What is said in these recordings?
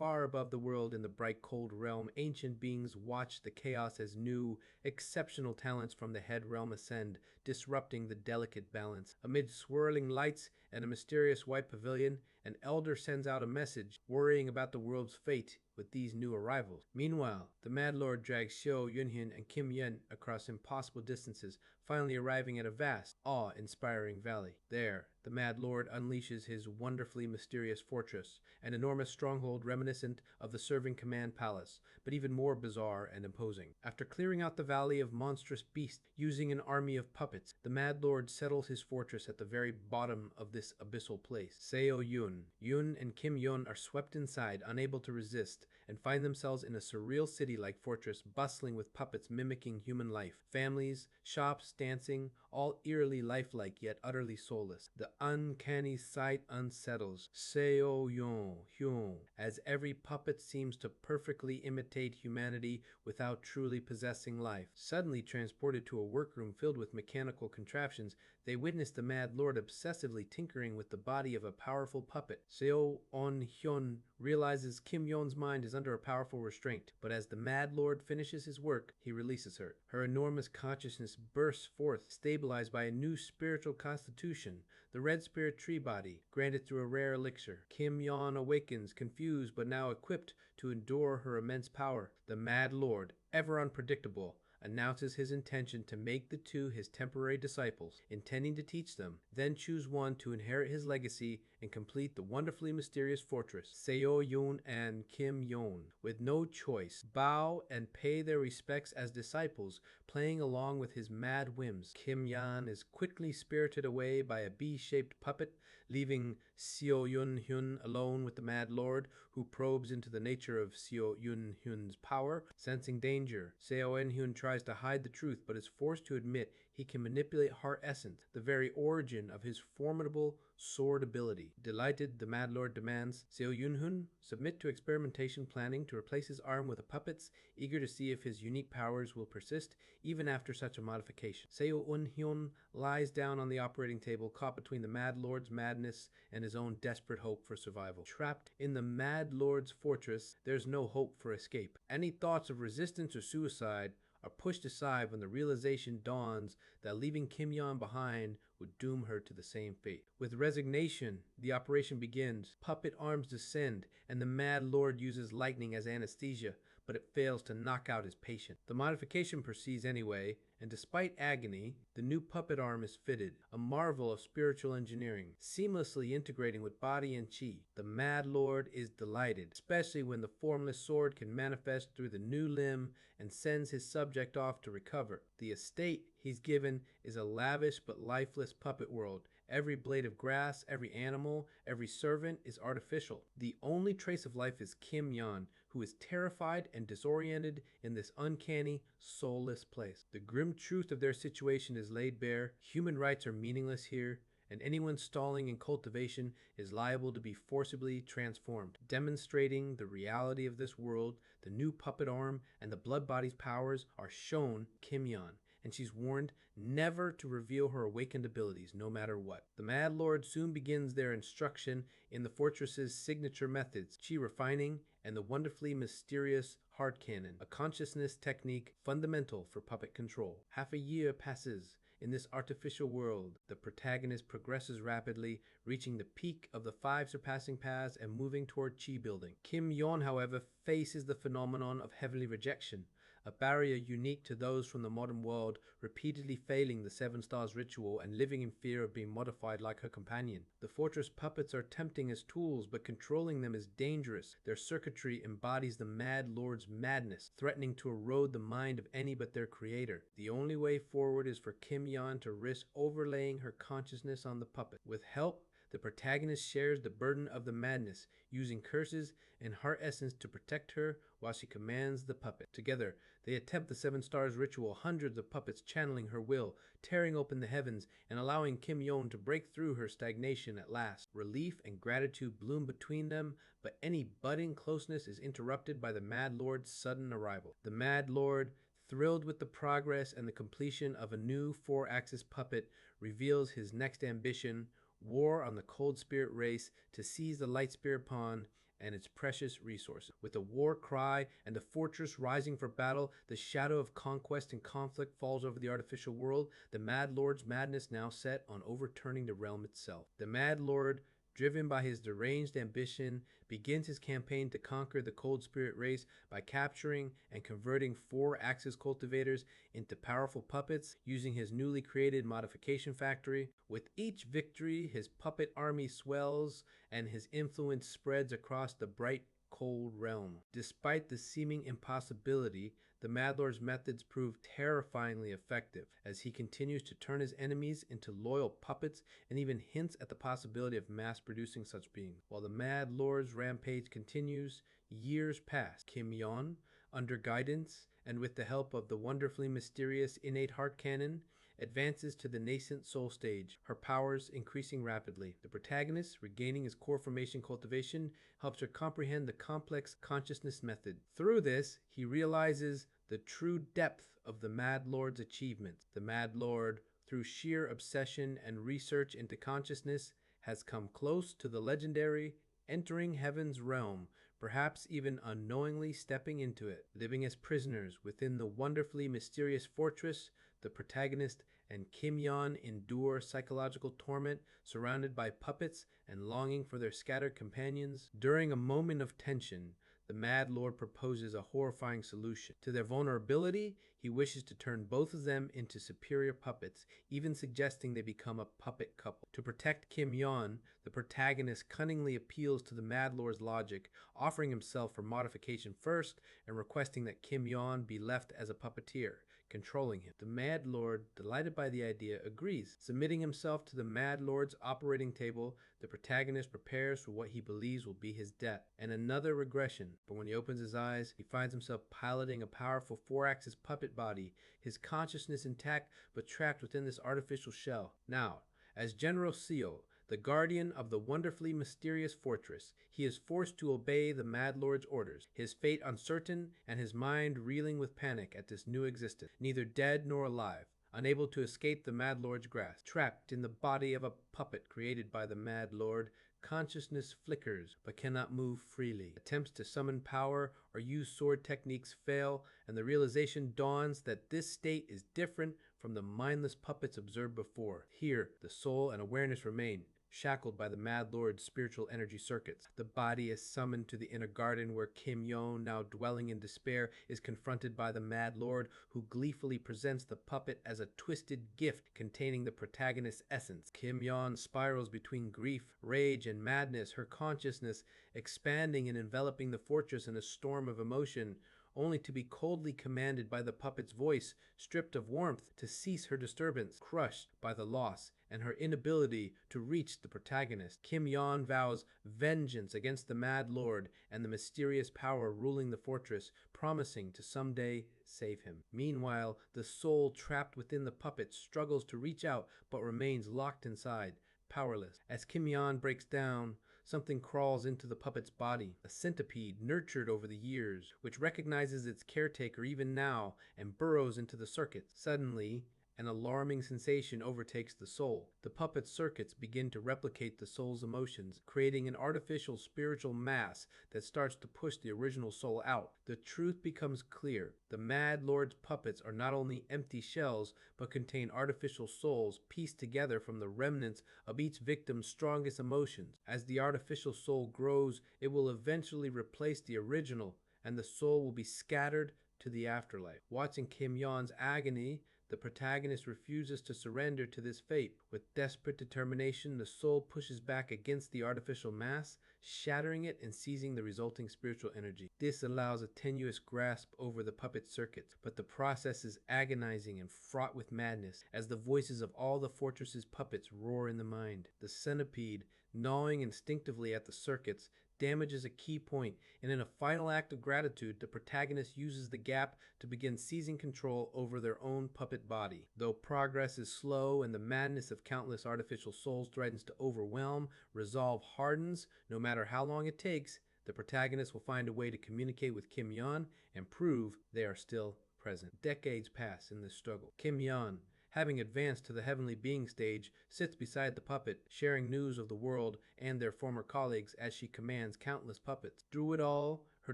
Far above the world in the bright cold realm, ancient beings watch the chaos as new, exceptional talents from the head realm ascend, disrupting the delicate balance. Amid swirling lights and a mysterious white pavilion, an elder sends out a message, worrying about the world's fate with these new arrivals. Meanwhile, the Mad Lord drags Xiao Yunhyun and Kim Yen across impossible distances, finally arriving at a vast, awe-inspiring valley. There, the Mad Lord unleashes his wonderfully mysterious fortress, an enormous stronghold reminiscent of the Serving Command Palace, but even more bizarre and imposing. After clearing out the valley of monstrous beasts using an army of puppets, the Mad Lord settles his fortress at the very bottom of this abyssal place. Seo Yun and Kim Yon are swept inside, unable to resist, and find themselves in a surreal city-like fortress bustling with puppets mimicking human life. Families, shops, dancing, all eerily lifelike yet utterly soulless. The uncanny sight unsettles Seo Hyun, as every puppet seems to perfectly imitate humanity without truly possessing life. Suddenly transported to a workroom filled with mechanical contraptions, they witness the Mad Lord obsessively tinkering with the body of a powerful puppet. Seo Hyun realizes Kim Yon's mind is under a powerful restraint, but as the Mad Lord finishes his work, he releases her. Her enormous consciousness bursts forth, stabilized by a new spiritual constitution, the Red Spirit Tree Body, granted through a rare elixir. Kim Yon awakens, confused but now equipped to endure her immense power. The Mad Lord, ever unpredictable, announces his intention to make the two his temporary disciples, intending to teach them, then choose one to inherit his legacy and complete the wonderfully mysterious fortress. Seo Yun and Kim Yon, with no choice, bow and pay their respects as disciples, playing along with his mad whims. Kim Yan is quickly spirited away by a bee-shaped puppet, leaving Seo Yun-hyun alone with the Mad Lord, who probes into the nature of Seo Yun-hyun's power. Sensing danger, Seo Yun-hyun tries to hide the truth, but is forced to admit he can manipulate heart essence, the very origin of his formidable sword ability. Delighted, the Mad Lord demands Seo Yun-hyun submit to experimentation planning to replace his arm with a puppet's, eager to see if his unique powers will persist even after such a modification. Seo Yun-hyun lies down on the operating table, caught between the Mad Lord's madness and his own desperate hope for survival. Trapped in the Mad Lord's fortress, there's no hope for escape. Any thoughts of resistance or suicide are pushed aside when the realization dawns that leaving Kim Yon behind would doom her to the same fate. With resignation, the operation begins. Puppet arms descend, and the Mad Lord uses lightning as anesthesia, but it fails to knock out his patient. The modification proceeds anyway, and despite agony, the new puppet arm is fitted, a marvel of spiritual engineering, seamlessly integrating with body and chi. The Mad Lord is delighted, especially when the formless sword can manifest through the new limb and sends his subject off to recover. The estate he's given is a lavish but lifeless puppet world. Every blade of grass, every animal, every servant is artificial. The only trace of life is Kim Yon, who is terrified and disoriented in this uncanny, soulless place. The grim truth of their situation is laid bare. Human rights are meaningless here, and anyone stalling in cultivation is liable to be forcibly transformed. Demonstrating the reality of this world, the new puppet arm and the blood body's powers are shown Kim Yon, and she's warned never to reveal her awakened abilities, no matter what. The Mad Lord soon begins their instruction in the fortress's signature methods, chi refining and the wonderfully mysterious heart cannon, a consciousness technique fundamental for puppet control. Half a year passes in this artificial world. The protagonist progresses rapidly, reaching the peak of the 5 surpassing paths and moving toward chi building. Kim Yon, however, faces the phenomenon of heavenly rejection, a barrier unique to those from the modern world, repeatedly failing the 7 stars ritual and living in fear of being modified like her companion. The fortress puppets are tempting as tools, but controlling them is dangerous. Their circuitry embodies the Mad Lord's madness, threatening to erode the mind of any but their creator. The only way forward is for Kim Yon to risk overlaying her consciousness on the puppet. With help, the protagonist shares the burden of the madness, using curses and heart essence to protect her while she commands the puppet. Together, they attempt the 7 stars ritual, hundreds of puppets channeling her will, tearing open the heavens and allowing Kim Yon to break through her stagnation at last. Relief and gratitude bloom between them, but any budding closeness is interrupted by the Mad Lord's sudden arrival. The Mad Lord, thrilled with the progress and the completion of a new 4-axis puppet, reveals his next ambition: war on the cold spirit race, to seize the light spirit pond and its precious resources. With a war cry and the fortress rising for battle, the shadow of conquest and conflict falls over the artificial world. The Mad Lord's madness now set on overturning the realm itself. The Mad Lord, driven by his deranged ambition, begins his campaign to conquer the Cold Spirit race by capturing and converting 4-axis cultivators into powerful puppets using his newly created modification factory. With each victory, his puppet army swells and his influence spreads across the bright, cold realm. Despite the seeming impossibility, the Mad Lord's methods prove terrifyingly effective as he continues to turn his enemies into loyal puppets and even hints at the possibility of mass producing such beings. While the Mad Lord's rampage continues, years pass. Kim Yon, under guidance and with the help of the wonderfully mysterious innate heart cannon, advances to the nascent soul stage, her powers increasing rapidly. The protagonist, regaining his core formation cultivation, helps her comprehend the complex consciousness method. Through this, he realizes the true depth of the Mad Lord's achievements. The Mad Lord, through sheer obsession and research into consciousness, has come close to the legendary, entering heaven's realm, perhaps even unknowingly stepping into it. Living as prisoners within the wonderfully mysterious fortress, the protagonist and Kim Yon endure psychological torment, surrounded by puppets and longing for their scattered companions. During a moment of tension, the Mad Lord proposes a horrifying solution. To their vulnerability, he wishes to turn both of them into superior puppets, even suggesting they become a puppet couple. To protect Kim Yon, the protagonist cunningly appeals to the Mad Lord's logic, offering himself for modification first and requesting that Kim Yon be left as a puppeteer, controlling him. The Mad Lord, delighted by the idea, agrees. Submitting himself to the Mad Lord's operating table, the protagonist prepares for what he believes will be his death and another regression. But when he opens his eyes, he finds himself piloting a powerful 4-axis puppet body, his consciousness intact but trapped within this artificial shell. Now, as General Seo, the guardian of the wonderfully mysterious fortress, he is forced to obey the Mad Lord's orders, his fate uncertain and his mind reeling with panic at this new existence, neither dead nor alive, unable to escape the Mad Lord's grasp. Trapped in the body of a puppet created by the Mad Lord, consciousness flickers but cannot move freely. Attempts to summon power or use sword techniques fail, and the realization dawns that this state is different from the mindless puppets observed before. Here, the soul and awareness remain, shackled by the Mad Lord's spiritual energy circuits. The body is summoned to the inner garden where Kim Yon, now dwelling in despair, is confronted by the Mad Lord, who gleefully presents the puppet as a twisted gift containing the protagonist's essence. Kim Yon spirals between grief, rage, and madness, her consciousness expanding and enveloping the fortress in a storm of emotion, only to be coldly commanded by the puppet's voice, stripped of warmth, to cease her disturbance. Crushed by the loss and her inability to reach the protagonist, Kim Yon vows vengeance against the Mad Lord and the mysterious power ruling the fortress, promising to someday save him. Meanwhile, the soul trapped within the puppet struggles to reach out but remains locked inside, powerless. As Kim Yon breaks down, something crawls into the puppet's body, a centipede nurtured over the years, which recognizes its caretaker even now and burrows into the circuits. Suddenly, an alarming sensation overtakes the soul. The puppet's circuits begin to replicate the soul's emotions, creating an artificial spiritual mass that starts to push the original soul out. The truth becomes clear. The Mad Lord's puppets are not only empty shells, but contain artificial souls pieced together from the remnants of each victim's strongest emotions. As the artificial soul grows, it will eventually replace the original, and the soul will be scattered to the afterlife. Watching Kim Yon's agony, the protagonist refuses to surrender to this fate. With desperate determination, the soul pushes back against the artificial mass, shattering it and seizing the resulting spiritual energy. This allows a tenuous grasp over the puppet circuits, but the process is agonizing and fraught with madness as the voices of all the fortress's puppets roar in the mind. The centipede, gnawing instinctively at the circuits, damages a key point, and in a final act of gratitude, the protagonist uses the gap to begin seizing control over their own puppet body. Though progress is slow and the madness of countless artificial souls threatens to overwhelm, resolve hardens. No matter how long it takes, the protagonist will find a way to communicate with Kim Yon and prove they are still present. Decades pass in this struggle. Kim Yon, having advanced to the heavenly being stage, sits beside the puppet, sharing news of the world and their former colleagues as she commands countless puppets. Through it all, her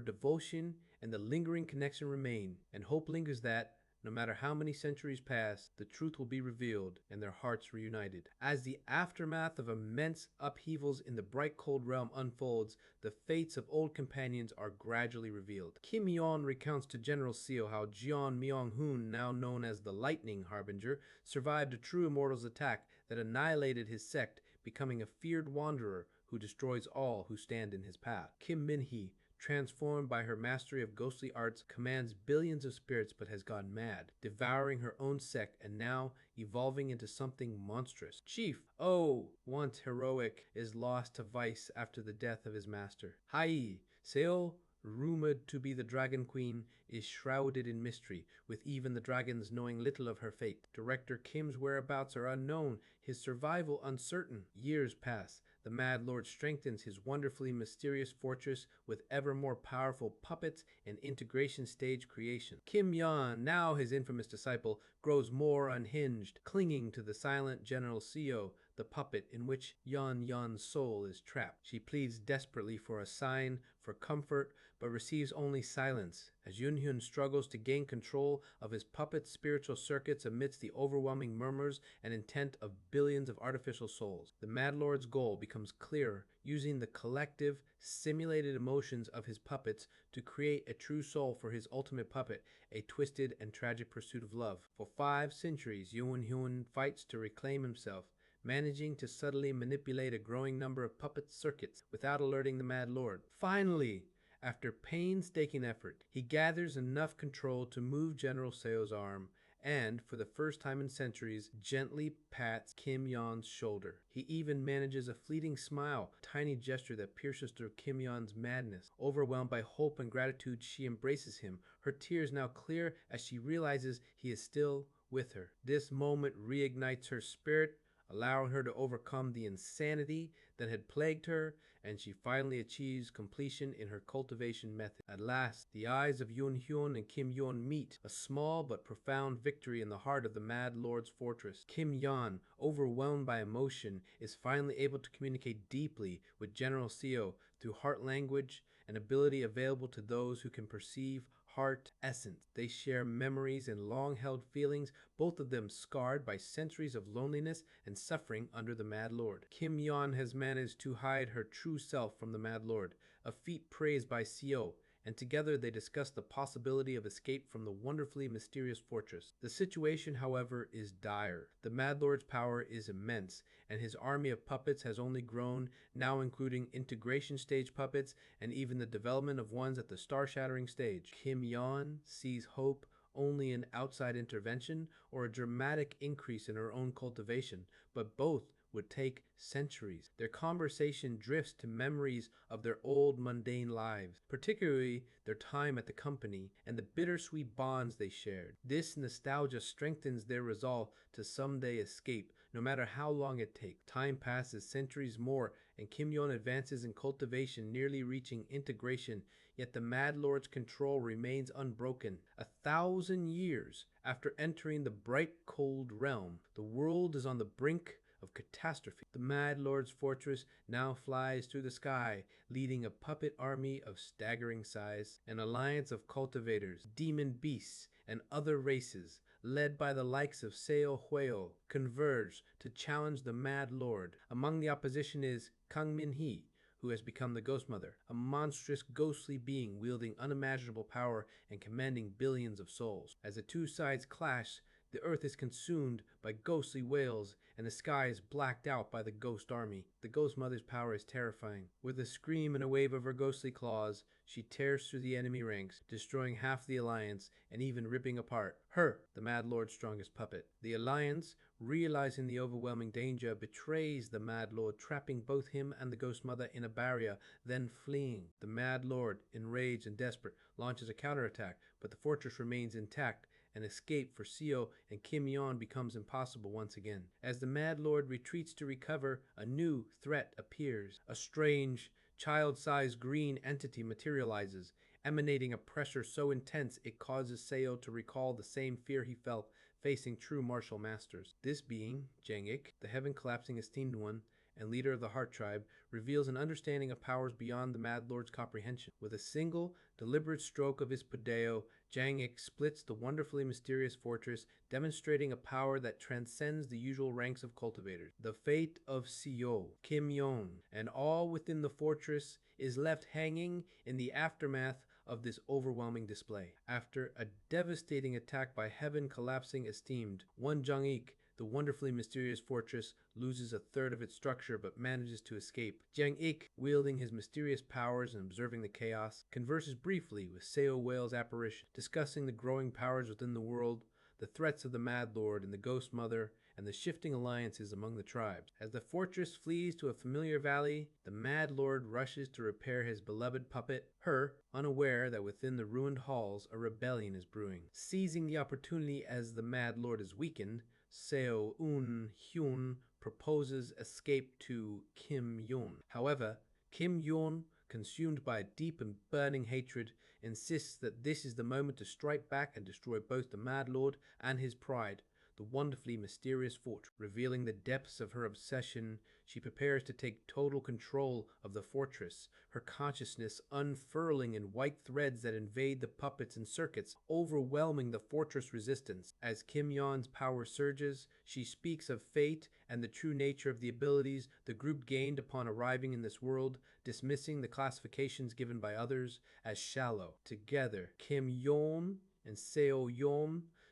devotion and the lingering connection remain, and hope lingers that, no matter how many centuries pass, the truth will be revealed and their hearts reunited. As the aftermath of immense upheavals in the bright cold realm unfolds, the fates of old companions are gradually revealed. Kim Yeon recounts to General Seo how Jeon Myung-hoon, now known as the Lightning Harbinger, survived a true immortal's attack that annihilated his sect, becoming a feared wanderer who destroys all who stand in his path. Kim Min-hee, transformed by her mastery of ghostly arts, commands billions of spirits but has gone mad, devouring her own sect and now evolving into something monstrous. Chief, oh, once heroic, is lost to vice after the death of his master. Hai, Seo, rumored to be the Dragon Queen, is shrouded in mystery, with even the dragons knowing little of her fate. Director Kim's whereabouts are unknown, his survival uncertain. Years pass. The Mad Lord strengthens his wonderfully mysterious fortress with ever more powerful puppets and integration stage creation. Kim Yeon, now his infamous disciple, grows more unhinged, clinging to the silent General Seo, the puppet in which Yeon's soul is trapped. She pleads desperately for a sign, for comfort, but receives only silence as Yoon struggles to gain control of his puppet's spiritual circuits amidst the overwhelming murmurs and intent of billions of artificial souls. The Mad Lord's goal becomes clearer, using the collective, simulated emotions of his puppets to create a true soul for his ultimate puppet, a twisted and tragic pursuit of love. For 5 centuries, Yoon fights to reclaim himself, managing to subtly manipulate a growing number of puppet circuits without alerting the Mad Lord. Finally, after painstaking effort, he gathers enough control to move General Seo's arm and, for the first time in centuries, gently pats Kim Yeon's shoulder. He even manages a fleeting smile, a tiny gesture that pierces through Kim Yeon's madness. Overwhelmed by hope and gratitude, she embraces him, her tears now clear as she realizes he is still with her. This moment reignites her spirit, allowing her to overcome the insanity that had plagued her, and she finally achieves completion in her cultivation method. At last, the eyes of Yoon and Kim Yeon meet, a small but profound victory in the heart of the Mad Lord's fortress. Kim Yeon, overwhelmed by emotion, is finally able to communicate deeply with General Seo through heart language, an ability available to those who can perceive heart essence. They share memories and long-held feelings, both of them scarred by centuries of loneliness and suffering under the Mad Lord. Kim Yeon has managed to hide her true self from the Mad Lord, a feat praised by Seo, and together they discuss the possibility of escape from the wonderfully mysterious fortress. The situation, however, is dire. The Mad Lord's power is immense, and his army of puppets has only grown, now including integration stage puppets and even the development of ones at the star-shattering stage. Kim Yeon sees hope only in outside intervention or a dramatic increase in her own cultivation, but both would take centuries. Their conversation drifts to memories of their old mundane lives, particularly their time at the company and the bittersweet bonds they shared. This nostalgia strengthens their resolve to someday escape, no matter how long it takes. Time passes, centuries more, and Kim Yeon advances in cultivation, nearly reaching integration, yet the Mad Lord's control remains unbroken. 1,000 years after entering the bright cold realm, the world is on the brink of catastrophe. The Mad Lord's fortress now flies through the sky, leading a puppet army of staggering size. An alliance of cultivators, demon beasts, and other races, led by the likes of Seo Hueo, converge to challenge the Mad Lord. Among the opposition is Kang Min-hee, who has become the Ghost Mother, a monstrous ghostly being wielding unimaginable power and commanding billions of souls. As the two sides clash, the earth is consumed by ghostly wails, and the sky is blacked out by the ghost army. The Ghost Mother's power is terrifying. With a scream and a wave of her ghostly claws, she tears through the enemy ranks, destroying half the Alliance and even ripping apart her, the Mad Lord's strongest puppet. The Alliance, realizing the overwhelming danger, betrays the Mad Lord, trapping both him and the Ghost Mother in a barrier, then fleeing. The Mad Lord, enraged and desperate, launches a counterattack, but the fortress remains intact, and escape for Seo and Kim Yeon becomes impossible once again. As the Mad Lord retreats to recover, a new threat appears. A strange, child-sized green entity materializes, emanating a pressure so intense it causes Seo to recall the same fear he felt facing true martial masters. This being, Jang Ik, the heaven-collapsing esteemed one, and leader of the Heart Tribe, reveals an understanding of powers beyond the Mad Lord's comprehension. With a single, deliberate stroke of his Pudeo, Jang Ik splits the wonderfully mysterious fortress, demonstrating a power that transcends the usual ranks of cultivators. The fate of Seo, Kim Yon, and all within the fortress is left hanging in the aftermath of this overwhelming display. After a devastating attack by heaven collapsing esteemed, one Jang Ik, the wonderfully mysterious fortress loses a third of its structure but manages to escape. Jang Ik, wielding his mysterious powers and observing the chaos, converses briefly with Seo Whale's apparition, discussing the growing powers within the world, the threats of the Mad Lord and the Ghost Mother, and the shifting alliances among the tribes. As the fortress flees to a familiar valley, the Mad Lord rushes to repair his beloved puppet, her unaware that within the ruined halls a rebellion is brewing. Seizing the opportunity as the Mad Lord is weakened, Seo Hyun proposes escape to Kim Yon. However, Kim Yon, consumed by a deep and burning hatred, insists that this is the moment to strike back and destroy both the Mad Lord and his pride, the wonderfully mysterious fortress. Revealing the depths of her obsession, she prepares to take total control of the fortress, her consciousness unfurling in white threads that invade the puppets and circuits, overwhelming the fortress resistance. As Kim Yon's power surges, she speaks of fate and the true nature of the abilities the group gained upon arriving in this world, dismissing the classifications given by others as shallow. Together, Kim Yon and Seo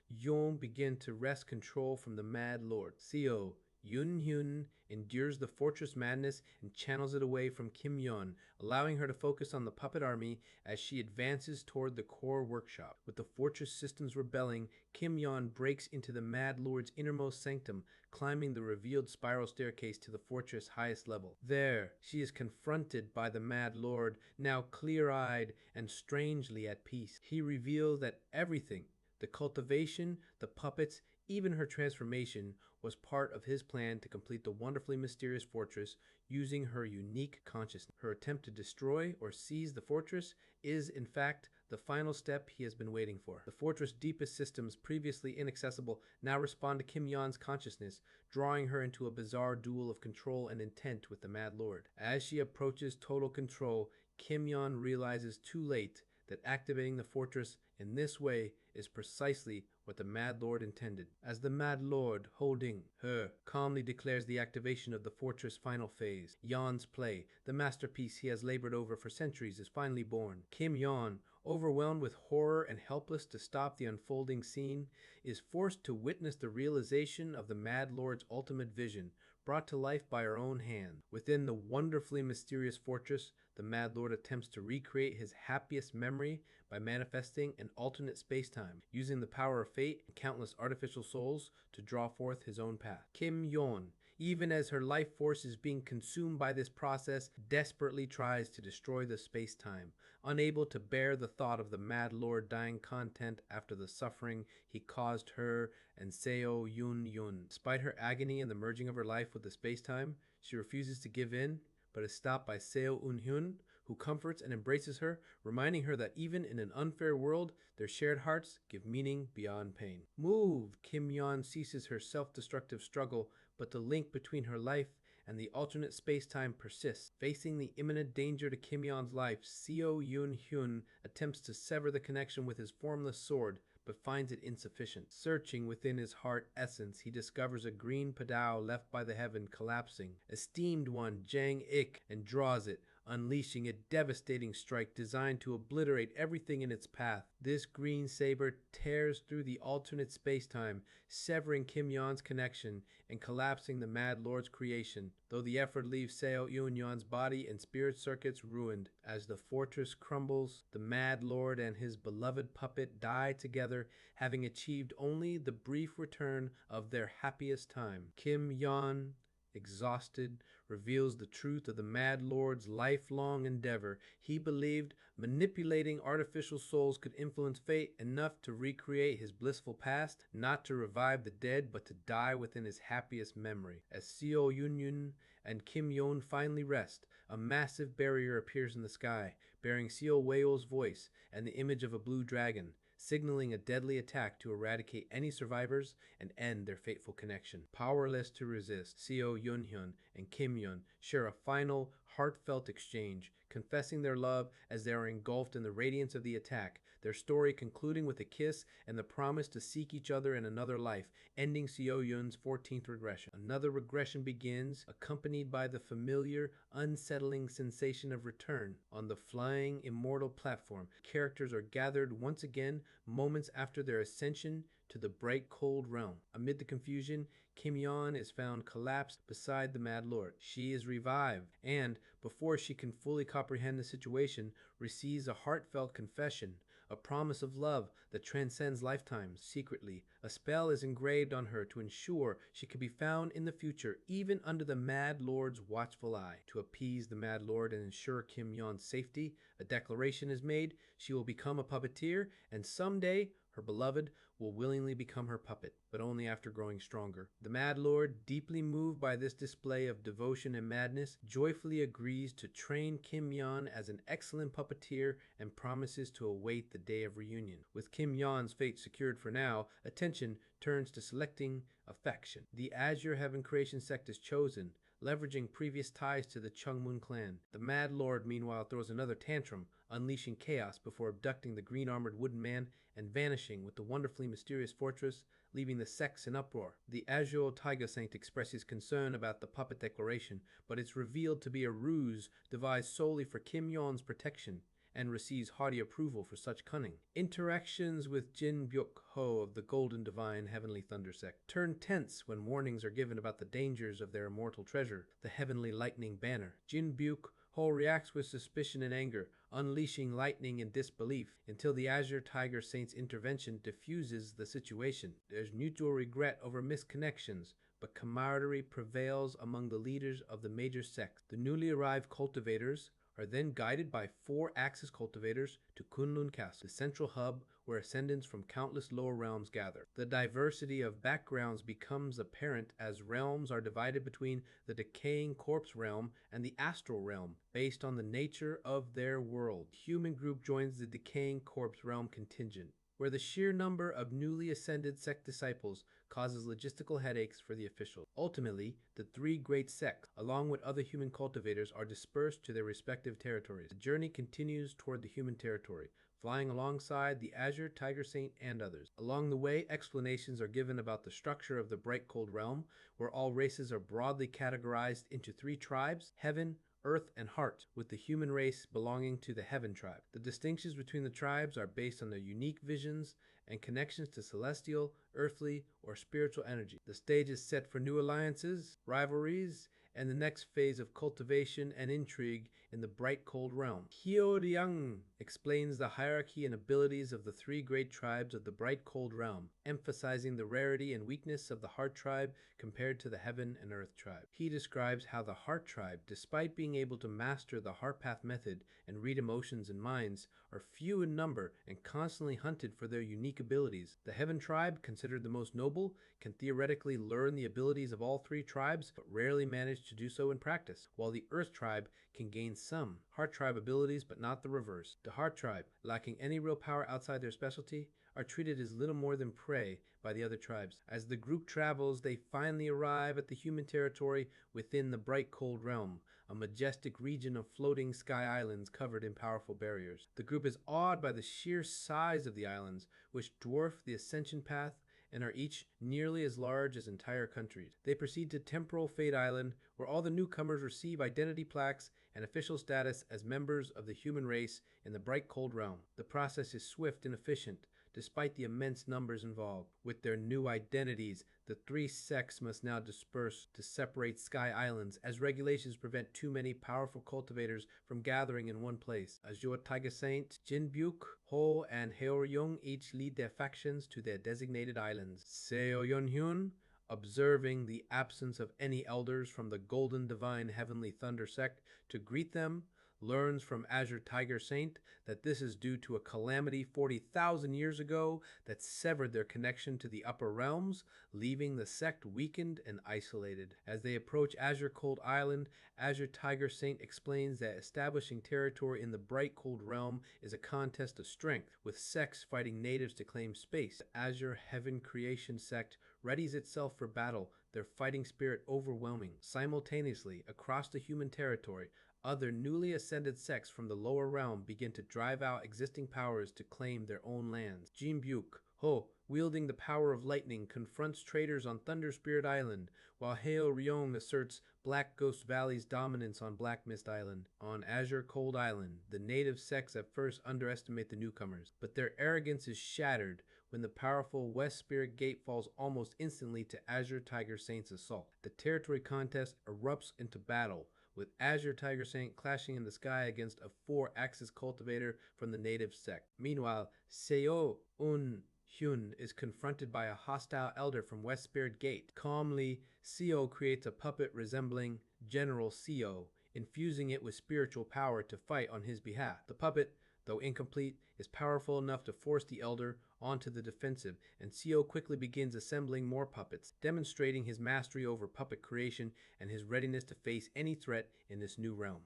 Yon begin to wrest control from the Mad Lord. Seo Hyun endures the fortress madness and channels it away from Kim Yon, allowing her to focus on the puppet army as she advances toward the core workshop. With the fortress systems rebelling, Kim Yon breaks into the Mad Lord's innermost sanctum, climbing the revealed spiral staircase to the fortress' highest level. There, she is confronted by the Mad Lord, now clear-eyed and strangely at peace. He reveals that everything, the cultivation, the puppets, even her transformation, was part of his plan to complete the wonderfully mysterious fortress using her unique consciousness. Her attempt to destroy or seize the fortress is, in fact, the final step he has been waiting for. The fortress' deepest systems, previously inaccessible, now respond to Kim Yon's consciousness, drawing her into a bizarre duel of control and intent with the Mad Lord. As she approaches total control, Kim Yon realizes too late that activating the fortress in this way is precisely what the Mad Lord intended. As the Mad Lord, holding her, calmly declares the activation of the fortress' final phase, Yon's play, the masterpiece he has labored over for centuries, is finally born. Kim Yon, overwhelmed with horror and helpless to stop the unfolding scene, is forced to witness the realization of the Mad Lord's ultimate vision, brought to life by her own hand. Within the wonderfully mysterious fortress, the Mad Lord attempts to recreate his happiest memory by manifesting an alternate space-time, using the power of fate and countless artificial souls to draw forth his own path. Kim Yon, even as her life force is being consumed by this process, desperately tries to destroy the space-time, unable to bear the thought of the Mad Lord dying content after the suffering he caused her and Seo Hyun. Despite her agony and the merging of her life with the space-time, she refuses to give in, but is stopped by Seo Hyun, who comforts and embraces her, reminding her that even in an unfair world, their shared hearts give meaning beyond pain. Moved, Kim Yon ceases her self-destructive struggle, but the link between her life and the alternate space-time persists. Facing the imminent danger to Kim Yon's life, Seo Hyun attempts to sever the connection with his formless sword, but finds it insufficient. Searching within his heart essence, he discovers a green Padao left by the heaven collapsing, esteemed one Jang Ik, and draws it, unleashing a devastating strike designed to obliterate everything in its path. This green saber tears through the alternate space-time, severing Kim Yon's connection and collapsing the Mad Lord's creation, though the effort leaves Seo Hyun's body and spirit circuits ruined. As the fortress crumbles, the Mad Lord and his beloved puppet die together, having achieved only the brief return of their happiest time. Kim Yon, exhausted, reveals the truth of the Mad Lord's lifelong endeavor. He believed manipulating artificial souls could influence fate enough to recreate his blissful past, not to revive the dead, but to die within his happiest memory. As Seo Hyun and Kim Yon finally rest, a massive barrier appears in the sky, bearing Seo Whale's voice and the image of a blue dragon. signaling a deadly attack to eradicate any survivors and end their fateful connection. Powerless to resist, Seo Yunhyun and Kim Yun share a final, heartfelt exchange, confessing their love as they are engulfed in the radiance of the attack, their story concluding with a kiss and the promise to seek each other in another life, ending Seo Yun's 14th regression. Another regression begins, accompanied by the familiar, unsettling sensation of return. On the flying, immortal platform, characters are gathered once again moments after their ascension to the bright cold realm. Amid the confusion, Kim Yeon is found collapsed beside the Mad Lord. She is revived and, before she can fully comprehend the situation, receives a heartfelt confession, a promise of love that transcends lifetimes. Secretly, a spell is engraved on her to ensure she can be found in the future, even under the Mad Lord's watchful eye. To appease the Mad Lord and ensure Kim Yeon's safety, a declaration is made: she will become a puppeteer, and someday her beloved will willingly become her puppet, but only after growing stronger. The Mad Lord, deeply moved by this display of devotion and madness, joyfully agrees to train Kim Yeon as an excellent puppeteer and promises to await the day of reunion. With Kim Yeon's fate secured for now, attention turns to selecting a faction. The Azure Heaven Creation sect is chosen, leveraging previous ties to the Chungmun clan. The Mad Lord, meanwhile, throws another tantrum, unleashing chaos before abducting the green-armored wooden man and vanishing with the wonderfully mysterious fortress, leaving the sects in uproar. The Azure Tiger Saint expresses concern about the puppet declaration, but it's revealed to be a ruse devised solely for Kim Yeon's protection, and receives hearty approval for such cunning. Interactions with Jin Byuk Ho of the Golden Divine Heavenly Thunder sect turn tense when warnings are given about the dangers of their immortal treasure, the Heavenly Lightning Banner. Jin Byuk Ho reacts with suspicion and anger, unleashing lightning in disbelief, until the Azure Tiger Saint's intervention diffuses the situation. There's mutual regret over misconnections, but camaraderie prevails among the leaders of the major sects. The newly arrived cultivators are then guided by 4 Axis cultivators to Kunlun Castle, the central hub where ascendants from countless lower realms gather. The diversity of backgrounds becomes apparent as realms are divided between the decaying corpse realm and the astral realm, based on the nature of their world. The human group joins the decaying corpse realm contingent, where the sheer number of newly ascended sect disciples causes logistical headaches for the officials. Ultimately, the 3 great sects, along with other human cultivators, are dispersed to their respective territories. The journey continues toward the human territory, flying alongside the Azure Tiger Saint and others. Along the way, explanations are given about the structure of the bright cold realm, where all races are broadly categorized into 3 tribes: Heaven, Earth, and Heart, with the human race belonging to the Heaven tribe. The distinctions between the tribes are based on their unique visions and connections to celestial, earthly, or spiritual energy. The stage is set for new alliances, rivalries, and the next phase of cultivation and intrigue in the bright cold realm. Hyo-ryang explains the hierarchy and abilities of the 3 great tribes of the bright cold realm, emphasizing the rarity and weakness of the Heart tribe compared to the Heaven and Earth tribe. He describes how the Heart tribe, despite being able to master the Heart Path method and read emotions and minds, are few in number and constantly hunted for their unique abilities. The Heaven tribe, considered the most noble, can theoretically learn the abilities of all 3 tribes, but rarely manage to do so in practice, while the Earth tribe can gain some Heart tribe abilities, but not the reverse. The Heart tribe, lacking any real power outside their specialty, are treated as little more than prey by the other tribes. As the group travels, they finally arrive at the human territory within the bright cold realm, a majestic region of floating sky islands covered in powerful barriers. The group is awed by the sheer size of the islands, which dwarf the ascension path and are each nearly as large as entire countries. They proceed to Temporal Fate Island, where all the newcomers receive identity plaques and official status as members of the human race in the bright cold realm. The process is swift and efficient, despite the immense numbers involved. With their new identities, the 3 sects must now disperse to separate Sky Islands, as regulations prevent too many powerful cultivators from gathering in one place. Azure Tiger Saint, Jin Byuk Ho, and Hyeoryong each lead their factions to their designated islands. Seo Yunhyun, observing the absence of any elders from the Golden Divine Heavenly Thunder sect to greet them, learns from Azure Tiger Saint that this is due to a calamity 40,000 years ago that severed their connection to the upper realms, leaving the sect weakened and isolated. As they approach Azure Cold Island, Azure Tiger Saint explains that establishing territory in the Bright Cold Realm is a contest of strength, with sects fighting natives to claim space. The Azure Heaven Creation sect readies itself for battle, their fighting spirit overwhelming. Simultaneously, across the human territory, other newly ascended sects from the lower realm begin to drive out existing powers to claim their own lands. Jinbyuk, Ho, wielding the power of lightning, confronts traders on Thunder Spirit Island, while Heo Ryong asserts Black Ghost Valley's dominance on Black Mist Island. On Azure Cold Island, the native sects at first underestimate the newcomers, but their arrogance is shattered when the powerful West Spirit Gate falls almost instantly to Azure Tiger Saint's assault. The territory contest erupts into battle, with Azure Tiger Saint clashing in the sky against a 4-axis cultivator from the native sect. Meanwhile, Seo Un Hyun is confronted by a hostile elder from West Spirit Gate. Calmly, Seo creates a puppet resembling General Seo, infusing it with spiritual power to fight on his behalf. The puppet, though incomplete, is powerful enough to force the elder onto the defensive, and Seo quickly begins assembling more puppets, demonstrating his mastery over puppet creation and his readiness to face any threat in this new realm.